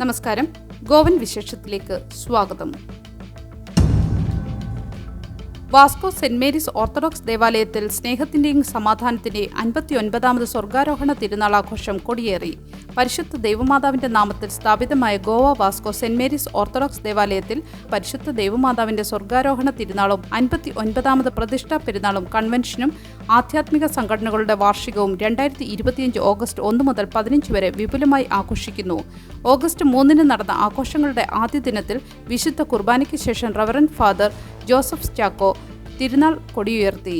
നമസ്കാരം, ഗോവൻ വിശേഷത്തിലേക്ക് സ്വാഗതം. Vasco saint Mary's orthodox ദേവാലയത്തിൽ സ്നേഹത്തിന്റെയും സമാധാനത്തിന്റെയും 59ാമത് സ്വർഗാരോഹണ തിരുനാൾ ആഘോഷം കൊടിയേറി. പരിശുദ്ധ ദൈവമാതാവിന്റെ നാമത്തിൽ സ്ഥാപിതമായ Goa Vasco saint Mary's orthodox ദേവാലയത്തിൽ പരിശുദ്ധ ദൈവമാതാവിന്റെ സ്വർഗാരോഹണ തിരുനാളും 59ാമത് പ്രതിഷ്ഠാ പെരുന്നാളും കൺവെൻഷനും ആധ്യാത്മിക സംഘടനകളുടെ വാർഷികവും 2025 ഓഗസ്റ്റ് 1 മുതൽ 15 വരെ വിപുലമായി ആഘോഷിക്കുന്നു. ഓഗസ്റ്റ് 3 നടന്ന ആഘോഷങ്ങളുടെ ആദ്യ ദിനത്തിൽ വിശുദ്ധ കുർബാനയ്ക്ക് ശേഷം റവറന്റ് ഫാദർ ജോസഫ് ചാക്കോ തിരുനാൾ കൊടിയുയർത്തി.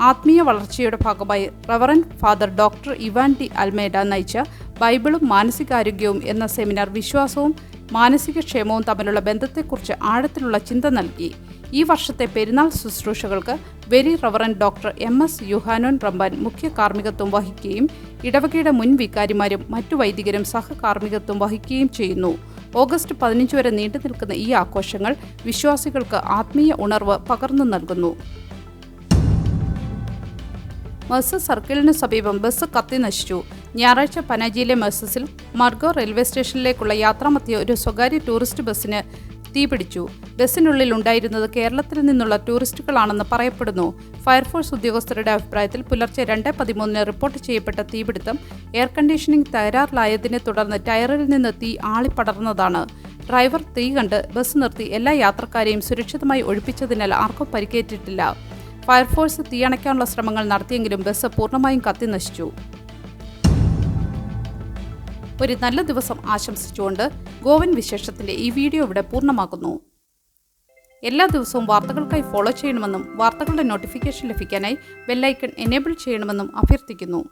ആത്മീയ വളർച്ചയുടെ ഭാഗമായി reverend father doctor Ivan D Almeida നയിച്ച ബൈബിളും മാനസികാരോഗ്യവും എന്ന സെമിനാർ വിശ്വാസവും മാനസിക ക്ഷേമവും തമ്മിലുള്ള ബന്ധത്തെക്കുറിച്ച് ആഴത്തിലുള്ള ചിന്ത നൽകി. ഈ വർഷത്തെ പെരുന്നാൾ ശുശ്രൂഷകൾക്ക് very reverend doctor MS Yuhanon Ramban മുഖ്യ കാർമ്മികത്വം വഹിക്കുകയും ഇടവകയുടെ മുൻ വികാരിമാരും മറ്റു വൈദികരും സഹകാർമ്മികത്വം വഹിക്കുകയും ചെയ്യുന്നു. ഓഗസ്റ്റ് 15 വരെ നീണ്ടു നിൽക്കുന്ന ഈ ആഘോഷങ്ങൾ വിശ്വാസികൾക്ക് ആത്മീയ ഉണർവ് പകർന്നു നൽകുന്നു. മെഴ്സസ് സർക്കിളിനു സമീപം ബസ് കത്തി നശിച്ചു. ഞായറാഴ്ച പനാജിയിലെ മെഴ്സസിൽ മർഗോ റെയിൽവേ സ്റ്റേഷനിലേക്കുള്ള യാത്രാമധ്യേ ഒരു സ്വകാര്യ ടൂറിസ്റ്റ് ബസ്സിന് തീപിടിച്ചു. ബസ്സിനുള്ളിൽ ഉണ്ടായിരുന്നത് കേരളത്തിൽ നിന്നുള്ള ടൂറിസ്റ്റുകളാണെന്ന് പറയപ്പെടുന്നു. ഫയർഫോഴ്സ് ഉദ്യോഗസ്ഥരുടെ അഭിപ്രായത്തിൽ പുലർച്ചെ 2:13 റിപ്പോർട്ട് ചെയ്യപ്പെട്ട തീപിടുത്തം എയർ കണ്ടീഷനിംഗ് തകരാറിലായതിനെ തുടർന്ന് ടയറിൽ നിന്ന് തീ ആളിപ്പടർന്നതാണ്. ഡ്രൈവർ തീ കണ്ട് ബസ് നിർത്തി എല്ലാ യാത്രക്കാരെയും സുരക്ഷിതമായി ഒഴിപ്പിച്ചതിനാൽ ആർക്കും പരിക്കേറ്റിട്ടില്ല. ഫയർഫോഴ്സ് തീയണയ്ക്കാനുള്ള ശ്രമങ്ങൾ നടത്തിയെങ്കിലും ബസ് പൂർണ്ണമായും കത്തി നശിച്ചു. ഒരു നല്ല ദിവസം ആശംസിച്ചുകൊണ്ട് ഗോവൻ വിശേഷത്തിന്റെ ഈ വീഡിയോ ഇവിടെ പൂർണ്ണമാകുന്നു. എല്ലാ ദിവസവും വാർത്തകൾക്കായി ഫോളോ ചെയ്യണമെന്നും വാർത്തകളുടെ നോട്ടിഫിക്കേഷൻ ലഭിക്കാനായി ബെല്ലൈക്കൺ എനേബിൾ ചെയ്യണമെന്നും അഭ്യർത്ഥിക്കുന്നു.